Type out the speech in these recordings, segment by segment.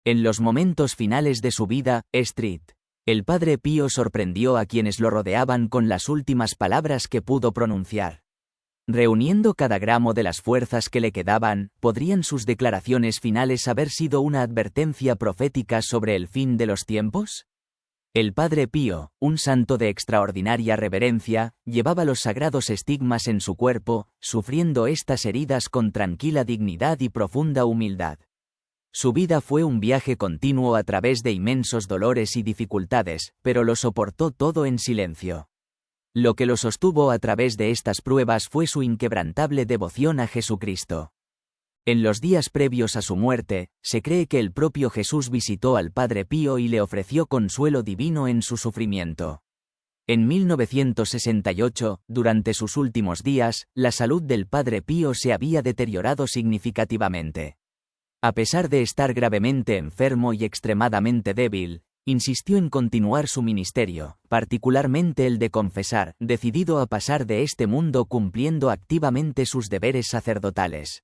En los momentos finales de su vida, Street, el Padre Pío sorprendió a quienes lo rodeaban con las últimas palabras que pudo pronunciar. Reuniendo cada gramo de las fuerzas que le quedaban, ¿podrían sus declaraciones finales haber sido una advertencia profética sobre el fin de los tiempos? El Padre Pío, un santo de extraordinaria reverencia, llevaba los sagrados estigmas en su cuerpo, sufriendo estas heridas con tranquila dignidad y profunda humildad. Su vida fue un viaje continuo a través de inmensos dolores y dificultades, pero lo soportó todo en silencio. Lo que lo sostuvo a través de estas pruebas fue su inquebrantable devoción a Jesucristo. En los días previos a su muerte, se cree que el propio Jesús visitó al Padre Pío y le ofreció consuelo divino en su sufrimiento. En 1968, durante sus últimos días, la salud del Padre Pío se había deteriorado significativamente. A pesar de estar gravemente enfermo y extremadamente débil, insistió en continuar su ministerio, particularmente el de confesar, decidido a pasar de este mundo cumpliendo activamente sus deberes sacerdotales.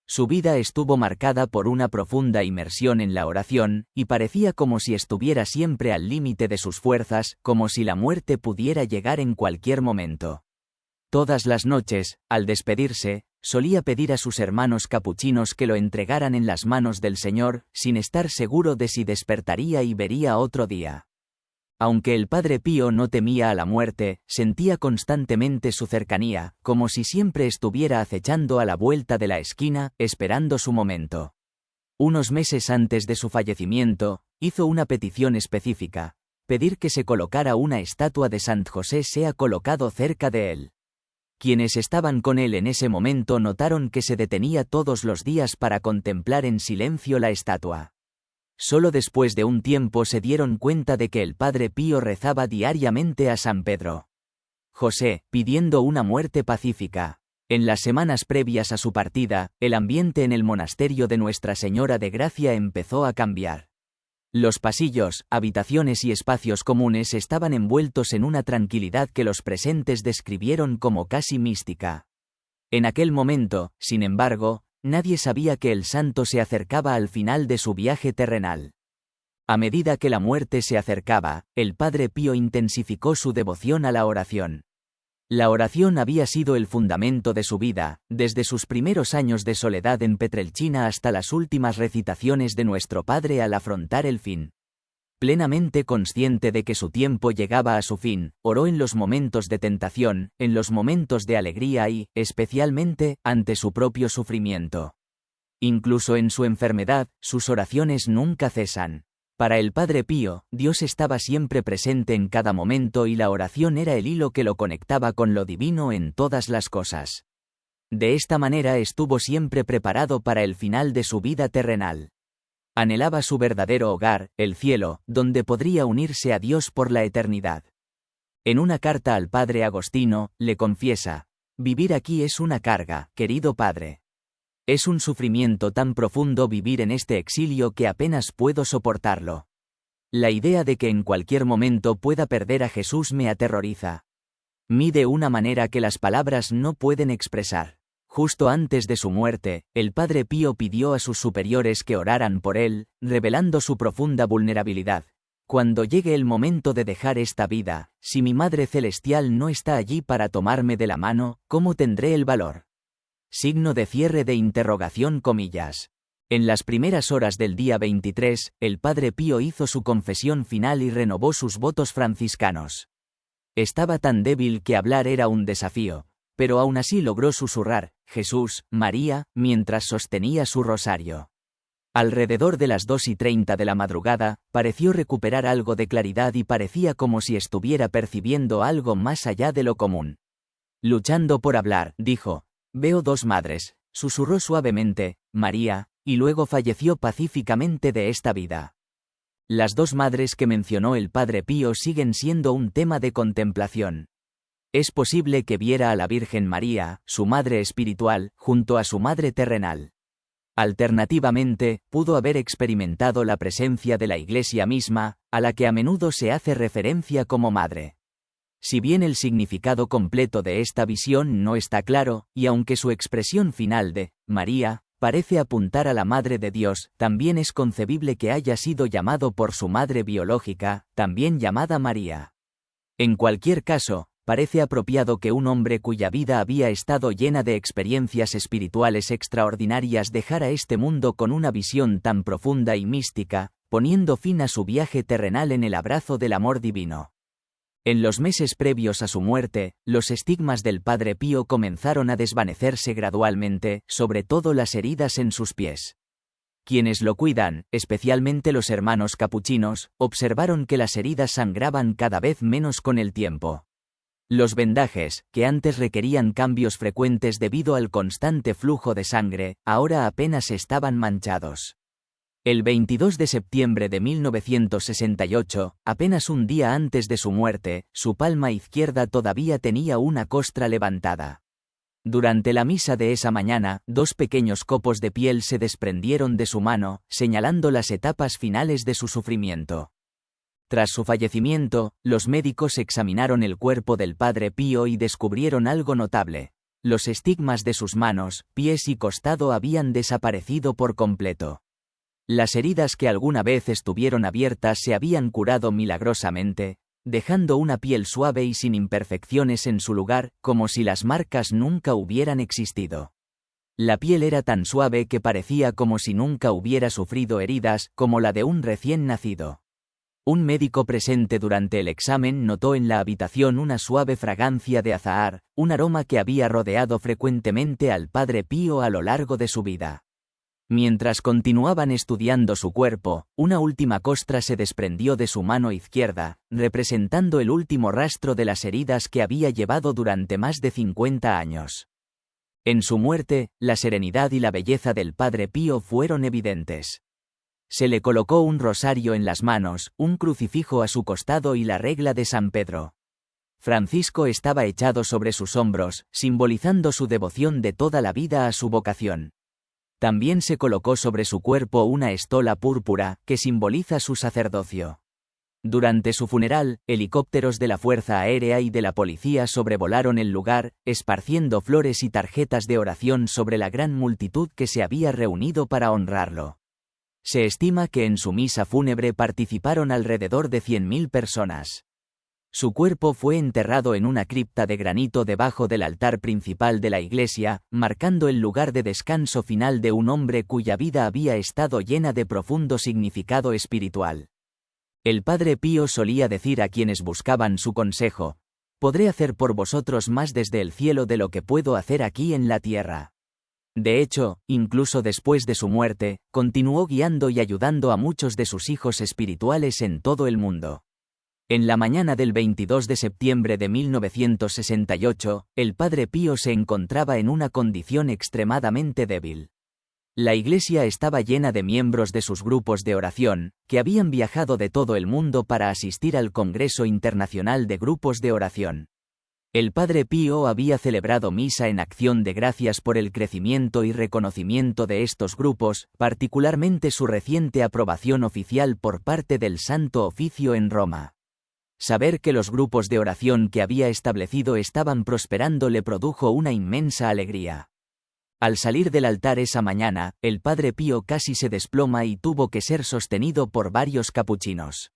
Su vida estuvo marcada por una profunda inmersión en la oración, y parecía como si estuviera siempre al límite de sus fuerzas, como si la muerte pudiera llegar en cualquier momento. Todas las noches, al despedirse, solía pedir a sus hermanos capuchinos que lo entregaran en las manos del Señor, sin estar seguro de si despertaría y vería otro día. Aunque el Padre Pío no temía a la muerte, sentía constantemente su cercanía, como si siempre estuviera acechando a la vuelta de la esquina, esperando su momento. Unos meses antes de su fallecimiento, hizo una petición específica: pedir que se colocara una estatua de Sant José sea colocado cerca de él. Quienes estaban con él en ese momento notaron que se detenía todos los días para contemplar en silencio la estatua. Solo después de un tiempo se dieron cuenta de que el Padre Pío rezaba diariamente a San Pedro José, pidiendo una muerte pacífica. En las semanas previas a su partida, el ambiente en el monasterio de Nuestra Señora de Gracia empezó a cambiar. Los pasillos, habitaciones y espacios comunes estaban envueltos en una tranquilidad que los presentes describieron como casi mística. En aquel momento, sin embargo, nadie sabía que el santo se acercaba al final de su viaje terrenal. A medida que la muerte se acercaba, el Padre Pío intensificó su devoción a la oración. La oración había sido el fundamento de su vida, desde sus primeros años de soledad en Petrelchina hasta las últimas recitaciones de Nuestro Padre al afrontar el fin. Plenamente consciente de que su tiempo llegaba a su fin, oró en los momentos de tentación, en los momentos de alegría y, especialmente, ante su propio sufrimiento. Incluso en su enfermedad, sus oraciones nunca cesan. Para el Padre Pío, Dios estaba siempre presente en cada momento y la oración era el hilo que lo conectaba con lo divino en todas las cosas. De esta manera estuvo siempre preparado para el final de su vida terrenal. Anhelaba su verdadero hogar, el cielo, donde podría unirse a Dios por la eternidad. En una carta al Padre Agostino, le confiesa: «Vivir aquí es una carga, querido Padre. Es un sufrimiento tan profundo vivir en este exilio que apenas puedo soportarlo. La idea de que en cualquier momento pueda perder a Jesús me aterroriza. De una manera que las palabras no pueden expresar». Justo antes de su muerte, el Padre Pío pidió a sus superiores que oraran por él, revelando su profunda vulnerabilidad. «Cuando llegue el momento de dejar esta vida, si mi Madre Celestial no está allí para tomarme de la mano, ¿cómo tendré el valor?». Signo de cierre de interrogación comillas. En las primeras horas del día 23, el Padre Pío hizo su confesión final y renovó sus votos franciscanos. Estaba tan débil que hablar era un desafío, pero aún así logró susurrar: «Jesús, María», mientras sostenía su rosario. Alrededor de las 2:30 de la madrugada, pareció recuperar algo de claridad y parecía como si estuviera percibiendo algo más allá de lo común. Luchando por hablar, dijo: «Veo dos madres», susurró suavemente: «María», y luego falleció pacíficamente de esta vida. Las dos madres que mencionó el Padre Pío siguen siendo un tema de contemplación. Es posible que viera a la Virgen María, su madre espiritual, junto a su madre terrenal. Alternativamente, pudo haber experimentado la presencia de la Iglesia misma, a la que a menudo se hace referencia como madre. Si bien el significado completo de esta visión no está claro, y aunque su expresión final de «María» parece apuntar a la Madre de Dios. También es concebible que haya sido llamado por su madre biológica, también llamada María. En cualquier caso, parece apropiado que un hombre cuya vida había estado llena de experiencias espirituales extraordinarias dejara este mundo con una visión tan profunda y mística, poniendo fin a su viaje terrenal en el abrazo del amor divino. En los meses previos a su muerte, los estigmas del Padre Pío comenzaron a desvanecerse gradualmente, sobre todo las heridas en sus pies. Quienes lo cuidan, especialmente los hermanos capuchinos, observaron que las heridas sangraban cada vez menos con el tiempo. Los vendajes, que antes requerían cambios frecuentes debido al constante flujo de sangre, ahora apenas estaban manchados. El 22 de septiembre de 1968, apenas un día antes de su muerte, su palma izquierda todavía tenía una costra levantada. Durante la misa de esa mañana, 2 pequeños copos de piel se desprendieron de su mano, señalando las etapas finales de su sufrimiento. Tras su fallecimiento, los médicos examinaron el cuerpo del Padre Pío y descubrieron algo notable. Los estigmas de sus manos, pies y costado habían desaparecido por completo. Las heridas que alguna vez estuvieron abiertas se habían curado milagrosamente, dejando una piel suave y sin imperfecciones en su lugar, como si las marcas nunca hubieran existido. La piel era tan suave que parecía como si nunca hubiera sufrido heridas, como la de un recién nacido. Un médico presente durante el examen notó en la habitación una suave fragancia de azahar, un aroma que había rodeado frecuentemente al Padre Pío a lo largo de su vida. Mientras continuaban estudiando su cuerpo, una última costra se desprendió de su mano izquierda, representando el último rastro de las heridas que había llevado durante más de 50 años. En su muerte, la serenidad y la belleza del Padre Pío fueron evidentes. Se le colocó un rosario en las manos, un crucifijo a su costado y la regla de San Pedro. Francisco estaba echado sobre sus hombros, simbolizando su devoción de toda la vida a su vocación. También se colocó sobre su cuerpo una estola púrpura, que simboliza su sacerdocio. Durante su funeral, helicópteros de la Fuerza Aérea y de la Policía sobrevolaron el lugar, esparciendo flores y tarjetas de oración sobre la gran multitud que se había reunido para honrarlo. Se estima que en su misa fúnebre participaron alrededor de 100.000 personas. Su cuerpo fue enterrado en una cripta de granito debajo del altar principal de la iglesia, marcando el lugar de descanso final de un hombre cuya vida había estado llena de profundo significado espiritual. El Padre Pío solía decir a quienes buscaban su consejo: «Podré hacer por vosotros más desde el cielo de lo que puedo hacer aquí en la tierra». De hecho, incluso después de su muerte, continuó guiando y ayudando a muchos de sus hijos espirituales en todo el mundo. En la mañana del 22 de septiembre de 1968, el Padre Pío se encontraba en una condición extremadamente débil. La iglesia estaba llena de miembros de sus grupos de oración, que habían viajado de todo el mundo para asistir al Congreso Internacional de Grupos de Oración. El Padre Pío había celebrado misa en acción de gracias por el crecimiento y reconocimiento de estos grupos, particularmente su reciente aprobación oficial por parte del Santo Oficio en Roma. Saber que los grupos de oración que había establecido estaban prosperando le produjo una inmensa alegría. Al salir del altar esa mañana, el Padre Pío casi se desploma y tuvo que ser sostenido por varios capuchinos.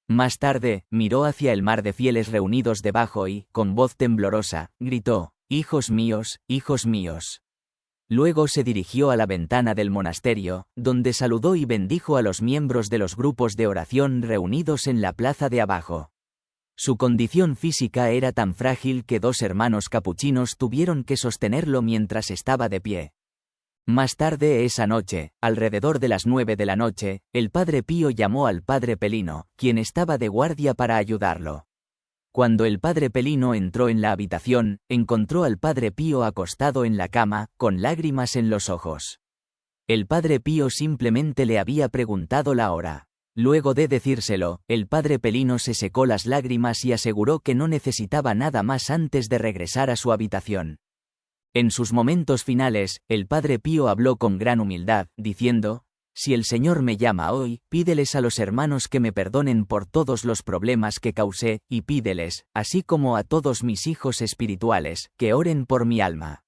Más tarde, miró hacia el mar de fieles reunidos debajo y, con voz temblorosa, gritó: «Hijos míos, hijos míos». Luego se dirigió a la ventana del monasterio, donde saludó y bendijo a los miembros de los grupos de oración reunidos en la plaza de abajo. Su condición física era tan frágil que 2 hermanos capuchinos tuvieron que sostenerlo mientras estaba de pie. Más tarde esa noche, alrededor de las 9 de la noche, el Padre Pío llamó al Padre Pelino, quien estaba de guardia para ayudarlo. Cuando el Padre Pelino entró en la habitación, encontró al Padre Pío acostado en la cama, con lágrimas en los ojos. El Padre Pío simplemente le había preguntado la hora. Luego de decírselo, el Padre Pelino se secó las lágrimas y aseguró que no necesitaba nada más antes de regresar a su habitación. En sus momentos finales, el Padre Pío habló con gran humildad, diciendo: «Si el Señor me llama hoy, pídeles a los hermanos que me perdonen por todos los problemas que causé, y pídeles, así como a todos mis hijos espirituales, que oren por mi alma».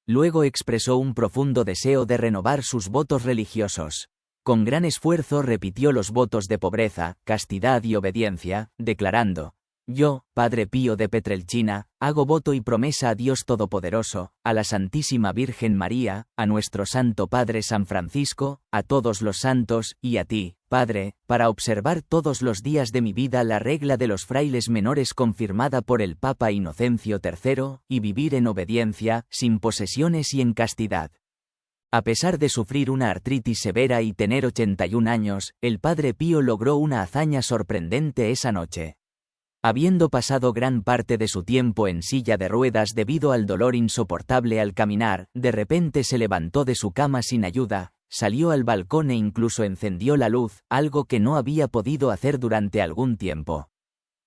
Luego expresó un profundo deseo de renovar sus votos religiosos. Con gran esfuerzo repitió los votos de pobreza, castidad y obediencia, declarando: yo, Padre Pío de Petrelcina, hago voto y promesa a Dios Todopoderoso, a la Santísima Virgen María, a nuestro Santo Padre San Francisco, a todos los santos, y a ti, Padre, para observar todos los días de mi vida la regla de los frailes menores confirmada por el Papa Inocencio III, y vivir en obediencia, sin posesiones y en castidad. A pesar de sufrir una artritis severa y tener 81 años, el Padre Pío logró una hazaña sorprendente esa noche. Habiendo pasado gran parte de su tiempo en silla de ruedas debido al dolor insoportable al caminar, de repente se levantó de su cama sin ayuda, salió al balcón e incluso encendió la luz, algo que no había podido hacer durante algún tiempo.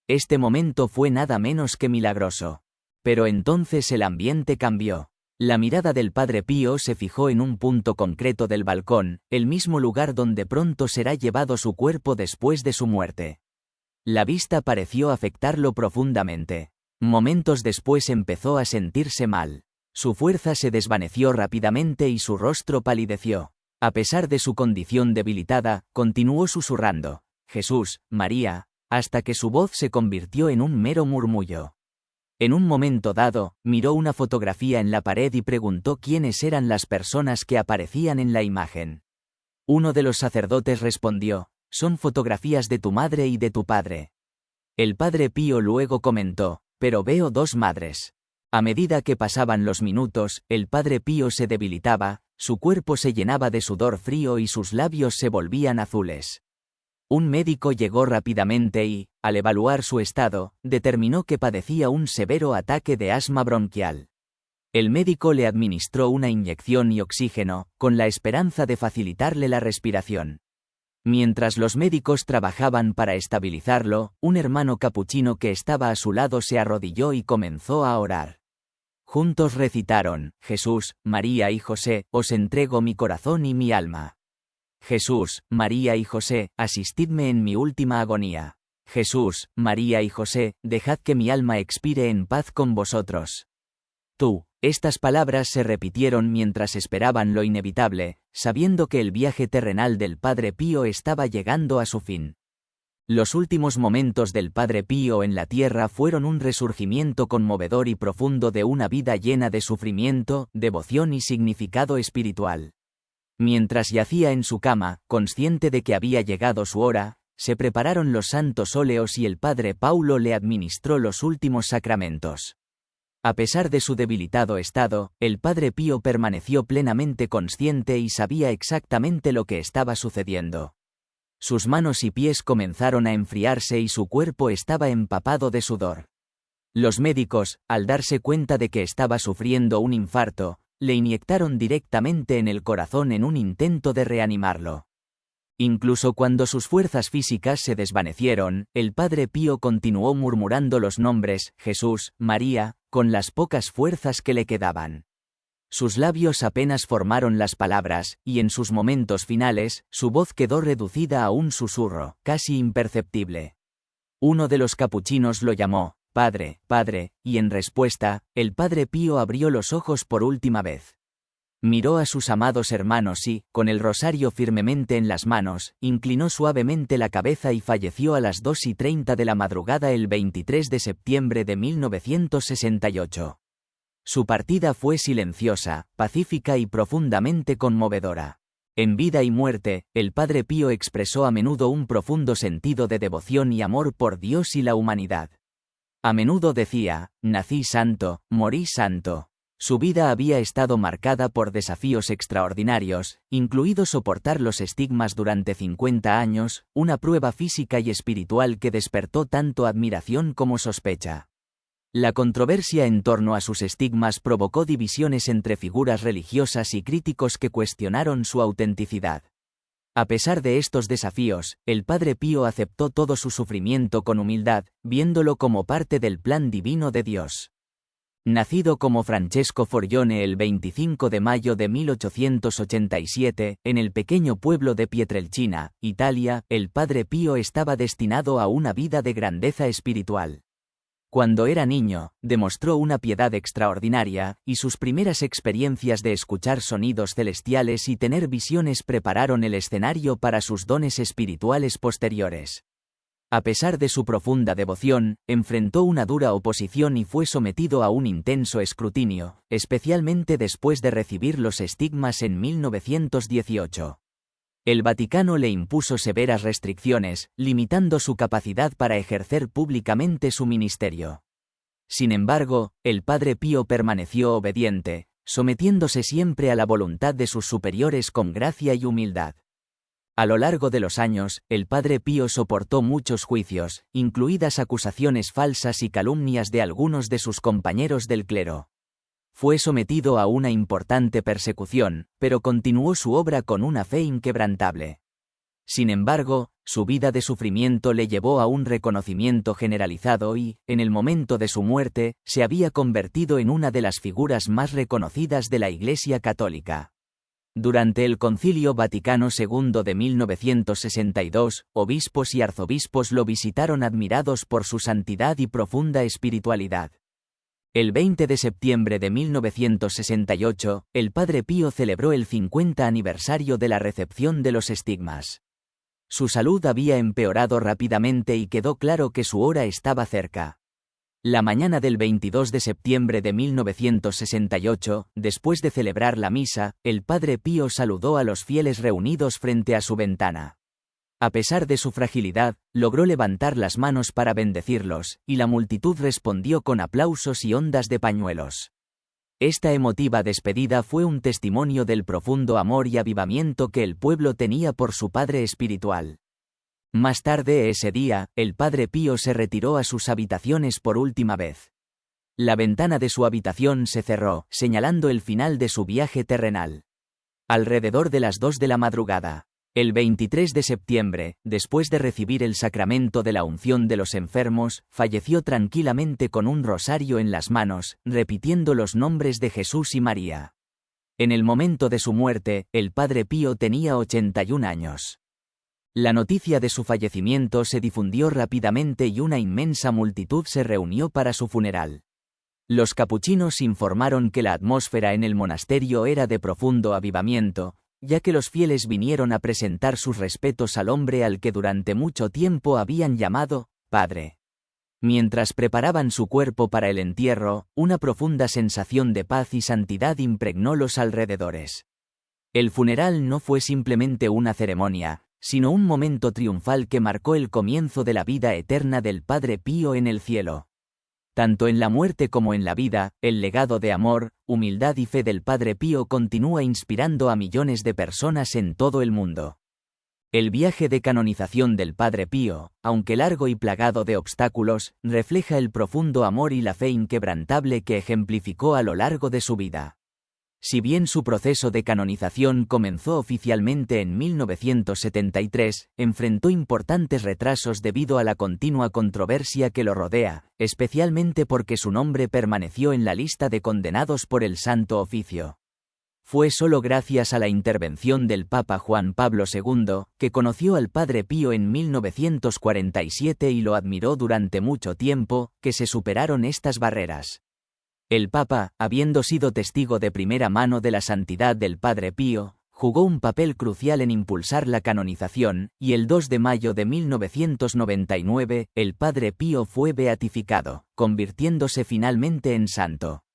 Este momento fue nada menos que milagroso. Pero entonces el ambiente cambió. La mirada del Padre Pío se fijó en un punto concreto del balcón, el mismo lugar donde pronto será llevado su cuerpo después de su muerte. La vista pareció afectarlo profundamente. Momentos después empezó a sentirse mal. Su fuerza se desvaneció rápidamente y su rostro palideció. A pesar de su condición debilitada, continuó susurrando: Jesús, María, hasta que su voz se convirtió en un mero murmullo. En un momento dado, miró una fotografía en la pared y preguntó quiénes eran las personas que aparecían en la imagen. Uno de los sacerdotes respondió: son fotografías de tu madre y de tu padre. El Padre Pío luego comentó: pero veo dos madres. A medida que pasaban los minutos, el Padre Pío se debilitaba, su cuerpo se llenaba de sudor frío y sus labios se volvían azules. Un médico llegó rápidamente y, al evaluar su estado, determinó que padecía un severo ataque de asma bronquial. El médico le administró una inyección y oxígeno, con la esperanza de facilitarle la respiración. Mientras los médicos trabajaban para estabilizarlo, un hermano capuchino que estaba a su lado se arrodilló y comenzó a orar. Juntos recitaron: Jesús, María y José, os entrego mi corazón y mi alma. Jesús, María y José, asistidme en mi última agonía. Jesús, María y José, dejad que mi alma expire en paz con vosotros. Tú. Estas palabras se repitieron mientras esperaban lo inevitable, sabiendo que el viaje terrenal del Padre Pío estaba llegando a su fin. Los últimos momentos del Padre Pío en la tierra fueron un resurgimiento conmovedor y profundo de una vida llena de sufrimiento, devoción y significado espiritual. Mientras yacía en su cama, consciente de que había llegado su hora, se prepararon los santos óleos y el Padre Paulo le administró los últimos sacramentos. A pesar de su debilitado estado, el Padre Pío permaneció plenamente consciente y sabía exactamente lo que estaba sucediendo. Sus manos y pies comenzaron a enfriarse y su cuerpo estaba empapado de sudor. Los médicos, al darse cuenta de que estaba sufriendo un infarto, le inyectaron directamente en el corazón en un intento de reanimarlo. Incluso cuando sus fuerzas físicas se desvanecieron, el Padre Pío continuó murmurando los nombres Jesús, María, con las pocas fuerzas que le quedaban. Sus labios apenas formaron las palabras, y en sus momentos finales, su voz quedó reducida a un susurro, casi imperceptible. Uno de los capuchinos lo llamó: Padre, Padre, y en respuesta, el Padre Pío abrió los ojos por última vez. Miró a sus amados hermanos y, con el rosario firmemente en las manos, inclinó suavemente la cabeza y falleció a las 2:30 de la madrugada el 23 de septiembre de 1968. Su partida fue silenciosa, pacífica y profundamente conmovedora. En vida y muerte, el Padre Pío expresó a menudo un profundo sentido de devoción y amor por Dios y la humanidad. A menudo decía: nací santo, morí santo. Su vida había estado marcada por desafíos extraordinarios, incluido soportar los estigmas durante 50 años, una prueba física y espiritual que despertó tanto admiración como sospecha. La controversia en torno a sus estigmas provocó divisiones entre figuras religiosas y críticos que cuestionaron su autenticidad. A pesar de estos desafíos, el Padre Pío aceptó todo su sufrimiento con humildad, viéndolo como parte del plan divino de Dios. Nacido como Francesco Forgione el 25 de mayo de 1887, en el pequeño pueblo de Pietrelcina, Italia, el Padre Pío estaba destinado a una vida de grandeza espiritual. Cuando era niño, demostró una piedad extraordinaria, y sus primeras experiencias de escuchar sonidos celestiales y tener visiones prepararon el escenario para sus dones espirituales posteriores. A pesar de su profunda devoción, enfrentó una dura oposición y fue sometido a un intenso escrutinio, especialmente después de recibir los estigmas en 1918. El Vaticano le impuso severas restricciones, limitando su capacidad para ejercer públicamente su ministerio. Sin embargo, el Padre Pío permaneció obediente, sometiéndose siempre a la voluntad de sus superiores con gracia y humildad. A lo largo de los años, el Padre Pío soportó muchos juicios, incluidas acusaciones falsas y calumnias de algunos de sus compañeros del clero. Fue sometido a una importante persecución, pero continuó su obra con una fe inquebrantable. Sin embargo, su vida de sufrimiento le llevó a un reconocimiento generalizado y, en el momento de su muerte, se había convertido en una de las figuras más reconocidas de la Iglesia Católica. Durante el Concilio Vaticano II de 1962, obispos y arzobispos lo visitaron admirados por su santidad y profunda espiritualidad. El 20 de septiembre de 1968, el Padre Pío celebró el 50 aniversario de la recepción de los estigmas. Su salud había empeorado rápidamente y quedó claro que su hora estaba cerca. La mañana del 22 de septiembre de 1968, después de celebrar la misa, el Padre Pío saludó a los fieles reunidos frente a su ventana. A pesar de su fragilidad, logró levantar las manos para bendecirlos, y la multitud respondió con aplausos y ondas de pañuelos. Esta emotiva despedida fue un testimonio del profundo amor y avivamiento que el pueblo tenía por su padre espiritual. Más tarde ese día, el Padre Pío se retiró a sus habitaciones por última vez. La ventana de su habitación se cerró, señalando el final de su viaje terrenal. Alrededor de las 2 de la madrugada. El 23 de septiembre, después de recibir el sacramento de la unción de los enfermos, falleció tranquilamente con un rosario en las manos, repitiendo los nombres de Jesús y María. En el momento de su muerte, el Padre Pío tenía 81 años. La noticia de su fallecimiento se difundió rápidamente y una inmensa multitud se reunió para su funeral. Los capuchinos informaron que la atmósfera en el monasterio era de profundo avivamiento, ya que los fieles vinieron a presentar sus respetos al hombre al que durante mucho tiempo habían llamado Padre. Mientras preparaban su cuerpo para el entierro, una profunda sensación de paz y santidad impregnó los alrededores. El funeral no fue simplemente una ceremonia, sino un momento triunfal que marcó el comienzo de la vida eterna del Padre Pío en el cielo. Tanto en la muerte como en la vida, el legado de amor, humildad y fe del Padre Pío continúa inspirando a millones de personas en todo el mundo. El viaje de canonización del Padre Pío, aunque largo y plagado de obstáculos, refleja el profundo amor y la fe inquebrantable que ejemplificó a lo largo de su vida. Si bien su proceso de canonización comenzó oficialmente en 1973, enfrentó importantes retrasos debido a la continua controversia que lo rodea, especialmente porque su nombre permaneció en la lista de condenados por el Santo Oficio. Fue solo gracias a la intervención del Papa Juan Pablo II, que conoció al Padre Pío en 1947 y lo admiró durante mucho tiempo, que se superaron estas barreras. El Papa, habiendo sido testigo de primera mano de la santidad del Padre Pío, jugó un papel crucial en impulsar la canonización, y el 2 de mayo de 1999, el Padre Pío fue beatificado, convirtiéndose finalmente en santo.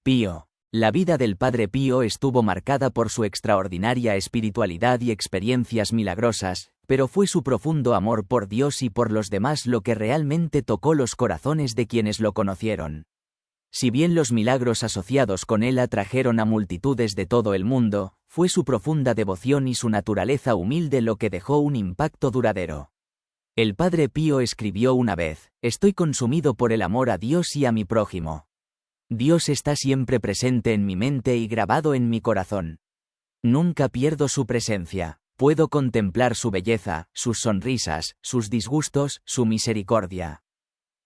Pío. La vida del Padre Pío estuvo marcada por su extraordinaria espiritualidad y experiencias milagrosas, pero fue su profundo amor por Dios y por los demás lo que realmente tocó los corazones de quienes lo conocieron. Si bien los milagros asociados con él atrajeron a multitudes de todo el mundo, fue su profunda devoción y su naturaleza humilde lo que dejó un impacto duradero. El Padre Pío escribió una vez: «Estoy consumido por el amor a Dios y a mi prójimo. Dios está siempre presente en mi mente y grabado en mi corazón. Nunca pierdo su presencia. Puedo contemplar su belleza, sus sonrisas, sus disgustos, su misericordia,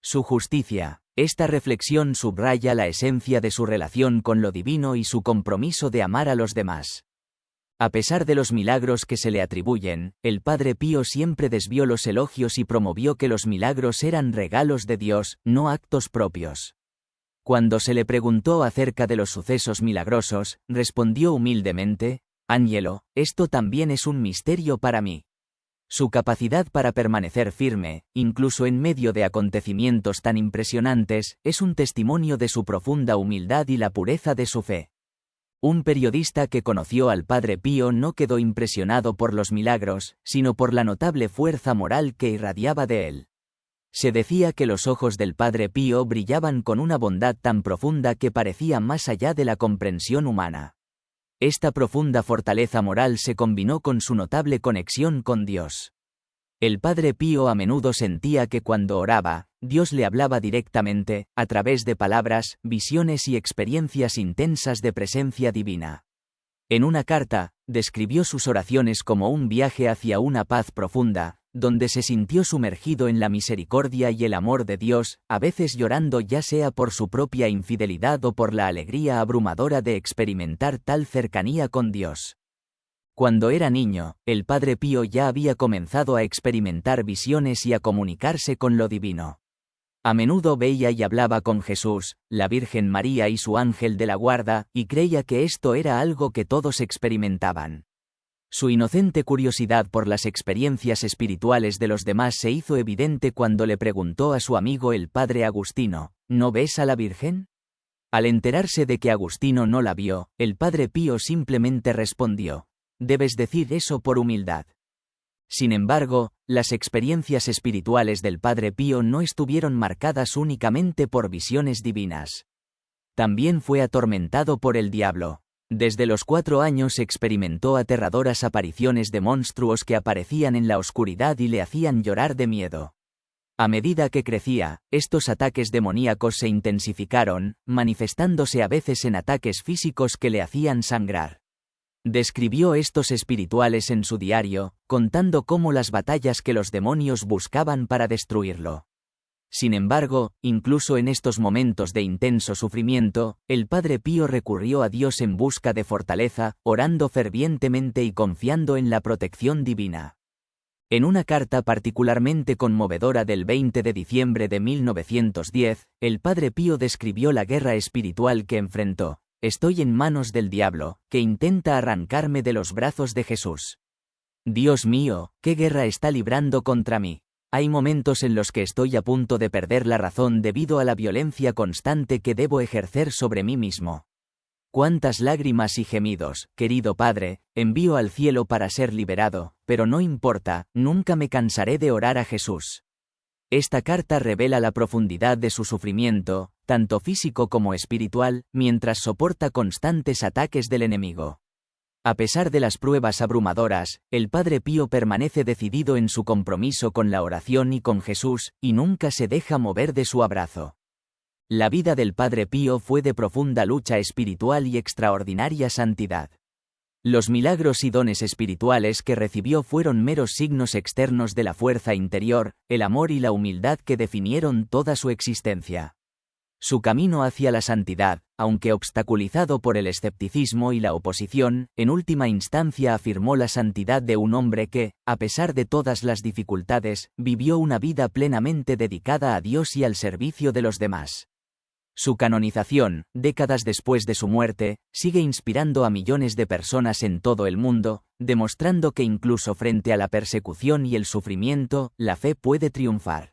su justicia». Esta reflexión subraya la esencia de su relación con lo divino y su compromiso de amar a los demás. A pesar de los milagros que se le atribuyen, el Padre Pío siempre desvió los elogios y promovió que los milagros eran regalos de Dios, no actos propios. Cuando se le preguntó acerca de los sucesos milagrosos, respondió humildemente: «Ángelo, esto también es un misterio para mí». Su capacidad para permanecer firme, incluso en medio de acontecimientos tan impresionantes, es un testimonio de su profunda humildad y la pureza de su fe. Un periodista que conoció al Padre Pío no quedó impresionado por los milagros, sino por la notable fuerza moral que irradiaba de él. Se decía que los ojos del Padre Pío brillaban con una bondad tan profunda que parecía más allá de la comprensión humana. Esta profunda fortaleza moral se combinó con su notable conexión con Dios. El Padre Pío a menudo sentía que cuando oraba, Dios le hablaba directamente, a través de palabras, visiones y experiencias intensas de presencia divina. En una carta, describió sus oraciones como un viaje hacia una paz profunda, donde se sintió sumergido en la misericordia y el amor de Dios, a veces llorando ya sea por su propia infidelidad o por la alegría abrumadora de experimentar tal cercanía con Dios. Cuando era niño, el Padre Pío ya había comenzado a experimentar visiones y a comunicarse con lo divino. A menudo veía y hablaba con Jesús, la Virgen María y su ángel de la guarda, y creía que esto era algo que todos experimentaban. Su inocente curiosidad por las experiencias espirituales de los demás se hizo evidente cuando le preguntó a su amigo el Padre Agustino: «¿No ves a la Virgen?». Al enterarse de que Agustino no la vio, el Padre Pío simplemente respondió: «Debes decir eso por humildad». Sin embargo, las experiencias espirituales del Padre Pío no estuvieron marcadas únicamente por visiones divinas. También fue atormentado por el diablo. Desde los 4 años experimentó aterradoras apariciones de monstruos que aparecían en la oscuridad y le hacían llorar de miedo. A medida que crecía, estos ataques demoníacos se intensificaron, manifestándose a veces en ataques físicos que le hacían sangrar. Describió estos espirituales en su diario, contando cómo las batallas que los demonios buscaban para destruirlo. Sin embargo, incluso en estos momentos de intenso sufrimiento, el Padre Pío recurrió a Dios en busca de fortaleza, orando fervientemente y confiando en la protección divina. En una carta particularmente conmovedora del 20 de diciembre de 1910, el Padre Pío describió la guerra espiritual que enfrentó: «Estoy en manos del diablo, que intenta arrancarme de los brazos de Jesús. Dios mío, ¿qué guerra está librando contra mí? Hay momentos en los que estoy a punto de perder la razón debido a la violencia constante que debo ejercer sobre mí mismo. Cuántas lágrimas y gemidos, querido Padre, envío al cielo para ser liberado, pero no importa, nunca me cansaré de orar a Jesús». Esta carta revela la profundidad de su sufrimiento, tanto físico como espiritual, mientras soporta constantes ataques del enemigo. A pesar de las pruebas abrumadoras, el Padre Pío permanece decidido en su compromiso con la oración y con Jesús, y nunca se deja mover de su abrazo. La vida del Padre Pío fue de profunda lucha espiritual y extraordinaria santidad. Los milagros y dones espirituales que recibió fueron meros signos externos de la fuerza interior, el amor y la humildad que definieron toda su existencia. Su camino hacia la santidad, aunque obstaculizado por el escepticismo y la oposición, en última instancia afirmó la santidad de un hombre que, a pesar de todas las dificultades, vivió una vida plenamente dedicada a Dios y al servicio de los demás. Su canonización, décadas después de su muerte, sigue inspirando a millones de personas en todo el mundo, demostrando que incluso frente a la persecución y el sufrimiento, la fe puede triunfar.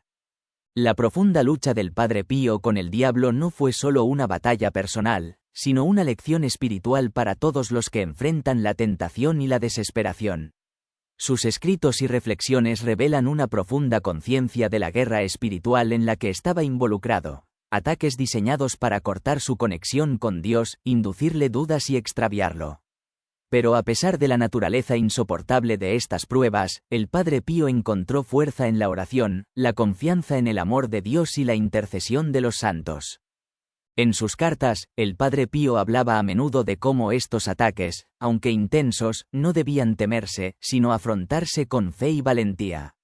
La profunda lucha del Padre Pío con el diablo no fue solo una batalla personal, sino una lección espiritual para todos los que enfrentan la tentación y la desesperación. Sus escritos y reflexiones revelan una profunda conciencia de la guerra espiritual en la que estaba involucrado. Ataques diseñados para cortar su conexión con Dios, inducirle dudas y extraviarlo. Pero a pesar de la naturaleza insoportable de estas pruebas, el Padre Pío encontró fuerza en la oración, la confianza en el amor de Dios y la intercesión de los santos. En sus cartas, el Padre Pío hablaba a menudo de cómo estos ataques, aunque intensos, no debían temerse, sino afrontarse con fe y valentía.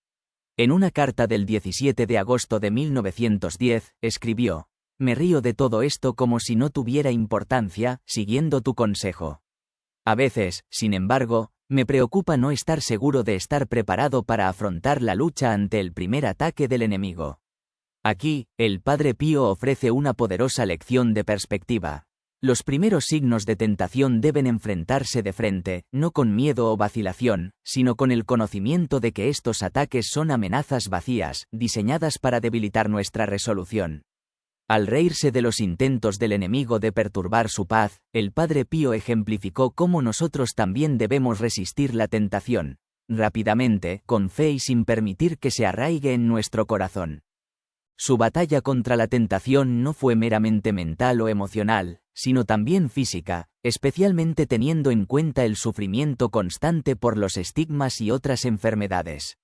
En una carta del 17 de agosto de 1910, escribió: «Me río de todo esto como si no tuviera importancia, siguiendo tu consejo. A veces, sin embargo, me preocupa no estar seguro de estar preparado para afrontar la lucha ante el primer ataque del enemigo. Aquí, el Padre Pío ofrece una poderosa lección de perspectiva. Los primeros signos de tentación deben enfrentarse de frente, no con miedo o vacilación, sino con el conocimiento de que estos ataques son amenazas vacías, diseñadas para debilitar nuestra resolución. Al reírse de los intentos del enemigo de perturbar su paz, el Padre Pío ejemplificó cómo nosotros también debemos resistir la tentación, rápidamente, con fe y sin permitir que se arraigue en nuestro corazón. Su batalla contra la tentación no fue meramente mental o emocional, sino también física, especialmente teniendo en cuenta el sufrimiento constante por los estigmas y otras enfermedades.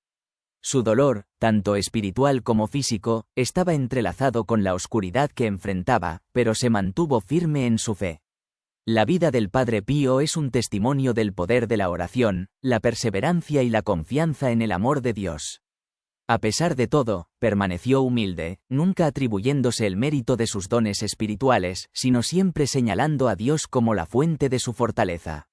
Su dolor, tanto espiritual como físico, estaba entrelazado con la oscuridad que enfrentaba, pero se mantuvo firme en su fe. La vida del Padre Pío es un testimonio del poder de la oración, la perseverancia y la confianza en el amor de Dios. A pesar de todo, permaneció humilde, nunca atribuyéndose el mérito de sus dones espirituales, sino siempre señalando a Dios como la fuente de su fortaleza.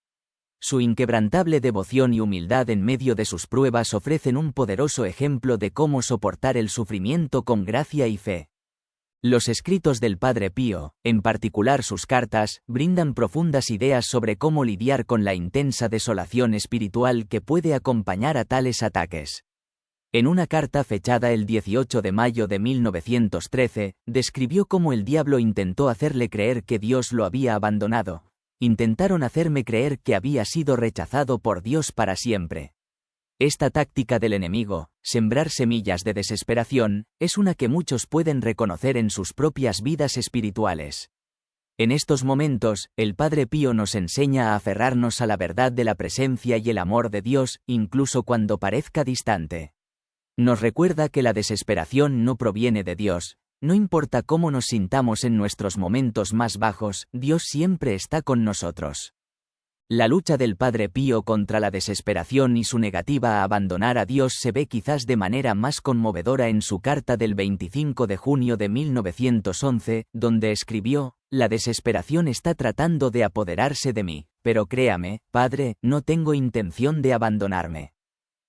Su inquebrantable devoción y humildad en medio de sus pruebas ofrecen un poderoso ejemplo de cómo soportar el sufrimiento con gracia y fe. Los escritos del Padre Pío, en particular sus cartas, brindan profundas ideas sobre cómo lidiar con la intensa desolación espiritual que puede acompañar a tales ataques. En una carta fechada el 18 de mayo de 1913, describió cómo el diablo intentó hacerle creer que Dios lo había abandonado. Intentaron hacerme creer que había sido rechazado por Dios para siempre. Esta táctica del enemigo, sembrar semillas de desesperación, es una que muchos pueden reconocer en sus propias vidas espirituales. En estos momentos, el Padre Pío nos enseña a aferrarnos a la verdad de la presencia y el amor de Dios, incluso cuando parezca distante. Nos recuerda que la desesperación no proviene de Dios. No importa cómo nos sintamos en nuestros momentos más bajos, Dios siempre está con nosotros. La lucha del Padre Pío contra la desesperación y su negativa a abandonar a Dios se ve quizás de manera más conmovedora en su carta del 25 de junio de 1911, donde escribió: «La desesperación está tratando de apoderarse de mí, pero créame, Padre, no tengo intención de abandonarme.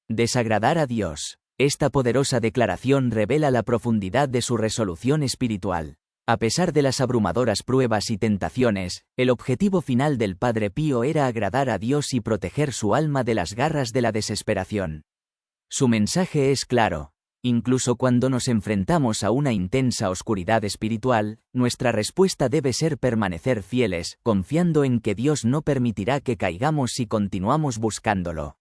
Desagradar a Dios». Esta poderosa declaración revela la profundidad de su resolución espiritual. A pesar de las abrumadoras pruebas y tentaciones, el objetivo final del Padre Pío era agradar a Dios y proteger su alma de las garras de la desesperación. Su mensaje es claro. Incluso cuando nos enfrentamos a una intensa oscuridad espiritual, nuestra respuesta debe ser permanecer fieles, confiando en que Dios no permitirá que caigamos si continuamos buscándolo.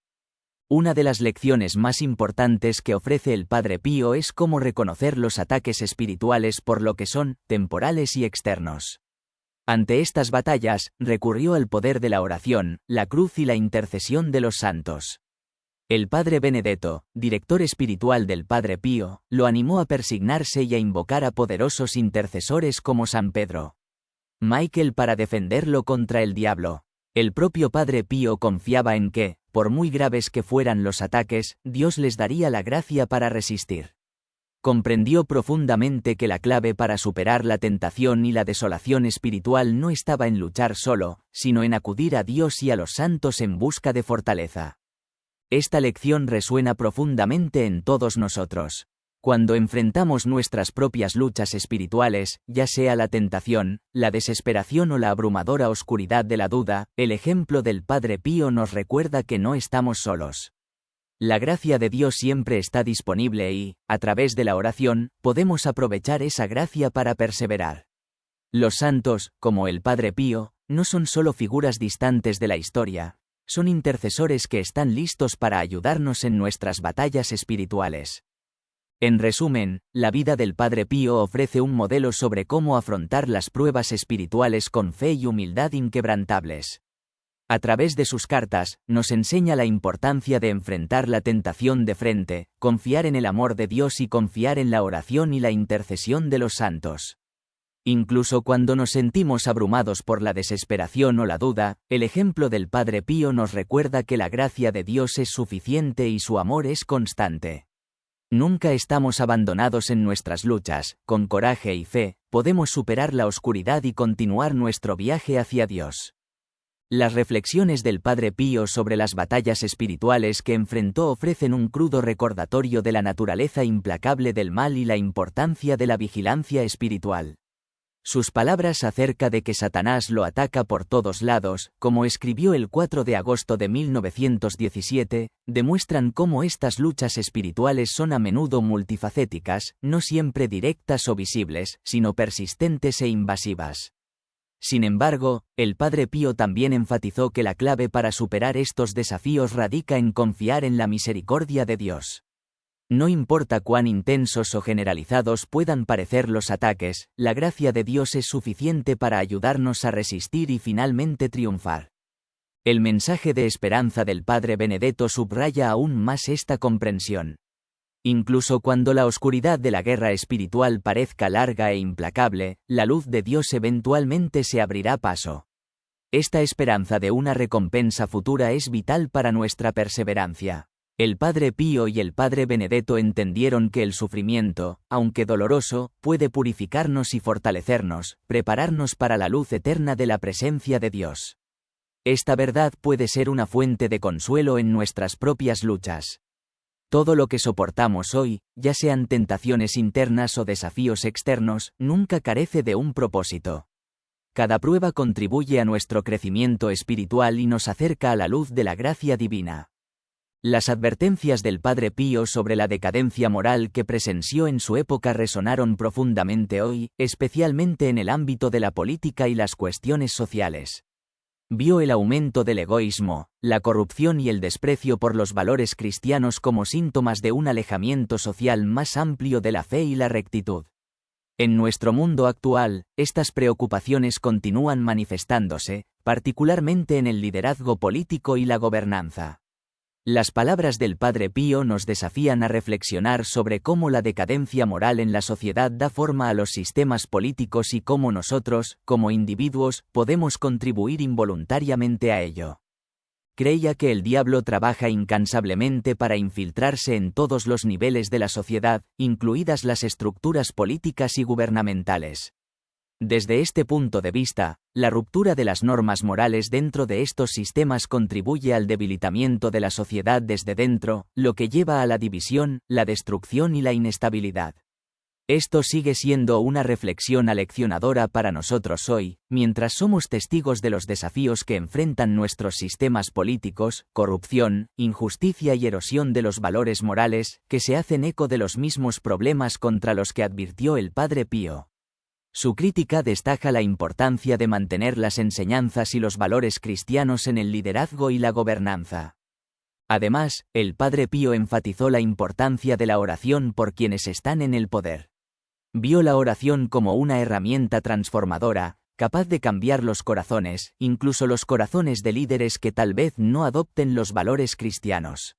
Una de las lecciones más importantes que ofrece el Padre Pío es cómo reconocer los ataques espirituales por lo que son, temporales y externos. Ante estas batallas, recurrió al poder de la oración, la cruz y la intercesión de los santos. El Padre Benedetto, director espiritual del Padre Pío, lo animó a persignarse y a invocar a poderosos intercesores como San Pedro Michael para defenderlo contra el diablo. El propio Padre Pío confiaba en que, por muy graves que fueran los ataques, Dios les daría la gracia para resistir. Comprendió profundamente que la clave para superar la tentación y la desolación espiritual no estaba en luchar solo, sino en acudir a Dios y a los santos en busca de fortaleza. Esta lección resuena profundamente en todos nosotros. Cuando enfrentamos nuestras propias luchas espirituales, ya sea la tentación, la desesperación o la abrumadora oscuridad de la duda, el ejemplo del Padre Pío nos recuerda que no estamos solos. La gracia de Dios siempre está disponible y, a través de la oración, podemos aprovechar esa gracia para perseverar. Los santos, como el Padre Pío, no son solo figuras distantes de la historia, son intercesores que están listos para ayudarnos en nuestras batallas espirituales. En resumen, la vida del Padre Pío ofrece un modelo sobre cómo afrontar las pruebas espirituales con fe y humildad inquebrantables. A través de sus cartas, nos enseña la importancia de enfrentar la tentación de frente, confiar en el amor de Dios y confiar en la oración y la intercesión de los santos. Incluso cuando nos sentimos abrumados por la desesperación o la duda, el ejemplo del Padre Pío nos recuerda que la gracia de Dios es suficiente y su amor es constante. Nunca estamos abandonados en nuestras luchas, con coraje y fe, podemos superar la oscuridad y continuar nuestro viaje hacia Dios. Las reflexiones del Padre Pío sobre las batallas espirituales que enfrentó ofrecen un crudo recordatorio de la naturaleza implacable del mal y la importancia de la vigilancia espiritual. Sus palabras acerca de que Satanás lo ataca por todos lados, como escribió el 4 de agosto de 1917, demuestran cómo estas luchas espirituales son a menudo multifacéticas, no siempre directas o visibles, sino persistentes e invasivas. Sin embargo, el Padre Pío también enfatizó que la clave para superar estos desafíos radica en confiar en la misericordia de Dios. No importa cuán intensos o generalizados puedan parecer los ataques, la gracia de Dios es suficiente para ayudarnos a resistir y finalmente triunfar. El mensaje de esperanza del Padre Benedetto subraya aún más esta comprensión. Incluso cuando la oscuridad de la guerra espiritual parezca larga e implacable, la luz de Dios eventualmente se abrirá paso. Esta esperanza de una recompensa futura es vital para nuestra perseverancia. El Padre Pío y el Padre Benedetto entendieron que el sufrimiento, aunque doloroso, puede purificarnos y fortalecernos, prepararnos para la luz eterna de la presencia de Dios. Esta verdad puede ser una fuente de consuelo en nuestras propias luchas. Todo lo que soportamos hoy, ya sean tentaciones internas o desafíos externos, nunca carece de un propósito. Cada prueba contribuye a nuestro crecimiento espiritual y nos acerca a la luz de la gracia divina. Las advertencias del Padre Pío sobre la decadencia moral que presenció en su época resonaron profundamente hoy, especialmente en el ámbito de la política y las cuestiones sociales. Vio el aumento del egoísmo, la corrupción y el desprecio por los valores cristianos como síntomas de un alejamiento social más amplio de la fe y la rectitud. En nuestro mundo actual, estas preocupaciones continúan manifestándose, particularmente en el liderazgo político y la gobernanza. Las palabras del Padre Pío nos desafían a reflexionar sobre cómo la decadencia moral en la sociedad da forma a los sistemas políticos y cómo nosotros, como individuos, podemos contribuir involuntariamente a ello. Creía que el diablo trabaja incansablemente para infiltrarse en todos los niveles de la sociedad, incluidas las estructuras políticas y gubernamentales. Desde este punto de vista, la ruptura de las normas morales dentro de estos sistemas contribuye al debilitamiento de la sociedad desde dentro, lo que lleva a la división, la destrucción y la inestabilidad. Esto sigue siendo una reflexión aleccionadora para nosotros hoy, mientras somos testigos de los desafíos que enfrentan nuestros sistemas políticos, corrupción, injusticia y erosión de los valores morales, que se hacen eco de los mismos problemas contra los que advirtió el Padre Pío. Su crítica destaca la importancia de mantener las enseñanzas y los valores cristianos en el liderazgo y la gobernanza. Además, el Padre Pío enfatizó la importancia de la oración por quienes están en el poder. Vio la oración como una herramienta transformadora, capaz de cambiar los corazones, incluso los corazones de líderes que tal vez no adopten los valores cristianos.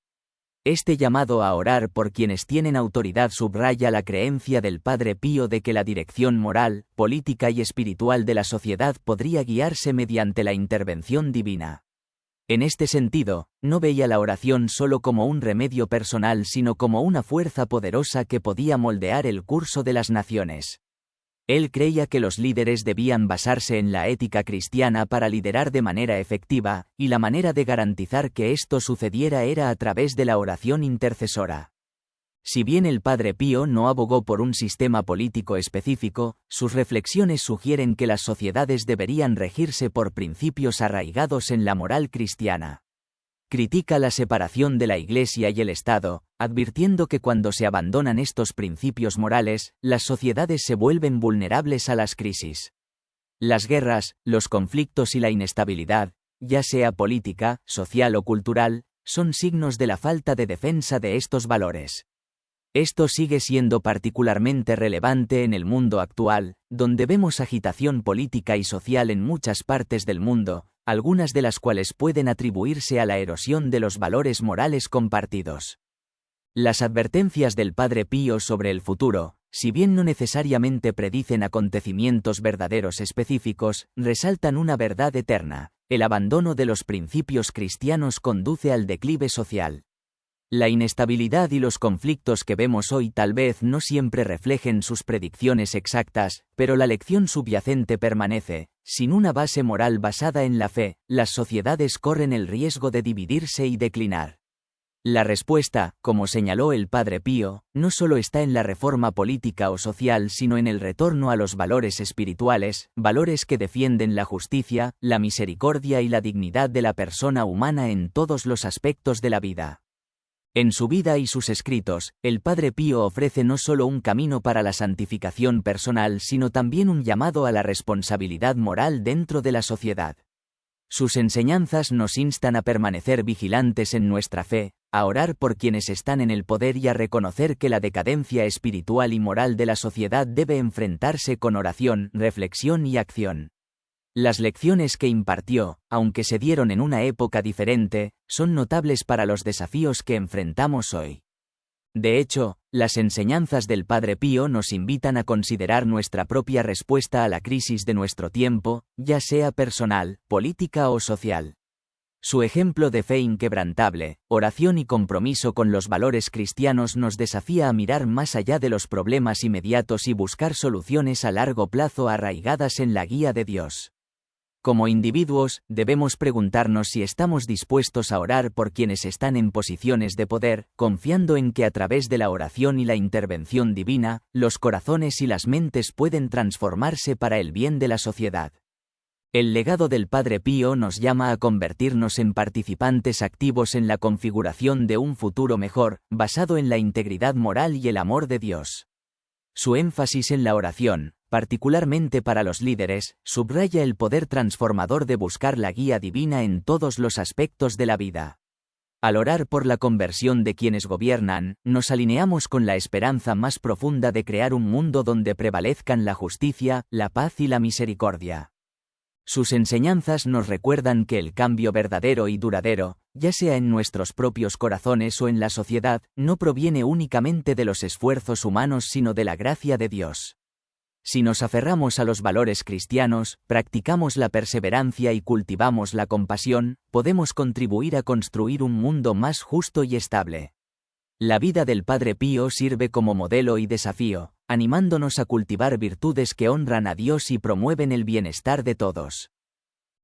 Este llamado a orar por quienes tienen autoridad subraya la creencia del Padre Pío de que la dirección moral, política y espiritual de la sociedad podría guiarse mediante la intervención divina. En este sentido, no veía la oración solo como un remedio personal sino como una fuerza poderosa que podía moldear el curso de las naciones. Él creía que los líderes debían basarse en la ética cristiana para liderar de manera efectiva, y la manera de garantizar que esto sucediera era a través de la oración intercesora. Si bien el Padre Pío no abogó por un sistema político específico, sus reflexiones sugieren que las sociedades deberían regirse por principios arraigados en la moral cristiana. Critica la separación de la Iglesia y el Estado, advirtiendo que cuando se abandonan estos principios morales, las sociedades se vuelven vulnerables a las crisis. Las guerras, los conflictos y la inestabilidad, ya sea política, social o cultural, son signos de la falta de defensa de estos valores. Esto sigue siendo particularmente relevante en el mundo actual, donde vemos agitación política y social en muchas partes del mundo, algunas de las cuales pueden atribuirse a la erosión de los valores morales compartidos. Las advertencias del Padre Pío sobre el futuro, si bien no necesariamente predicen acontecimientos verdaderos específicos, resaltan una verdad eterna: el abandono de los principios cristianos conduce al declive social. La inestabilidad y los conflictos que vemos hoy tal vez no siempre reflejen sus predicciones exactas, pero la lección subyacente permanece. Sin una base moral basada en la fe, las sociedades corren el riesgo de dividirse y declinar. La respuesta, como señaló el Padre Pío, no solo está en la reforma política o social, sino en el retorno a los valores espirituales, valores que defienden la justicia, la misericordia y la dignidad de la persona humana en todos los aspectos de la vida. En su vida y sus escritos, el Padre Pío ofrece no solo un camino para la santificación personal, sino también un llamado a la responsabilidad moral dentro de la sociedad. Sus enseñanzas nos instan a permanecer vigilantes en nuestra fe, a orar por quienes están en el poder y a reconocer que la decadencia espiritual y moral de la sociedad debe enfrentarse con oración, reflexión y acción. Las lecciones que impartió, aunque se dieron en una época diferente, son notables para los desafíos que enfrentamos hoy. De hecho, las enseñanzas del Padre Pío nos invitan a considerar nuestra propia respuesta a la crisis de nuestro tiempo, ya sea personal, política o social. Su ejemplo de fe inquebrantable, oración y compromiso con los valores cristianos nos desafía a mirar más allá de los problemas inmediatos y buscar soluciones a largo plazo arraigadas en la guía de Dios. Como individuos, debemos preguntarnos si estamos dispuestos a orar por quienes están en posiciones de poder, confiando en que a través de la oración y la intervención divina, los corazones y las mentes pueden transformarse para el bien de la sociedad. El legado del Padre Pío nos llama a convertirnos en participantes activos en la configuración de un futuro mejor, basado en la integridad moral y el amor de Dios. Su énfasis en la oración, particularmente para los líderes, subraya el poder transformador de buscar la guía divina en todos los aspectos de la vida. Al orar por la conversión de quienes gobiernan, nos alineamos con la esperanza más profunda de crear un mundo donde prevalezcan la justicia, la paz y la misericordia. Sus enseñanzas nos recuerdan que el cambio verdadero y duradero, ya sea en nuestros propios corazones o en la sociedad, no proviene únicamente de los esfuerzos humanos sino de la gracia de Dios. Si nos aferramos a los valores cristianos, practicamos la perseverancia y cultivamos la compasión, podemos contribuir a construir un mundo más justo y estable. La vida del Padre Pío sirve como modelo y desafío, animándonos a cultivar virtudes que honran a Dios y promueven el bienestar de todos.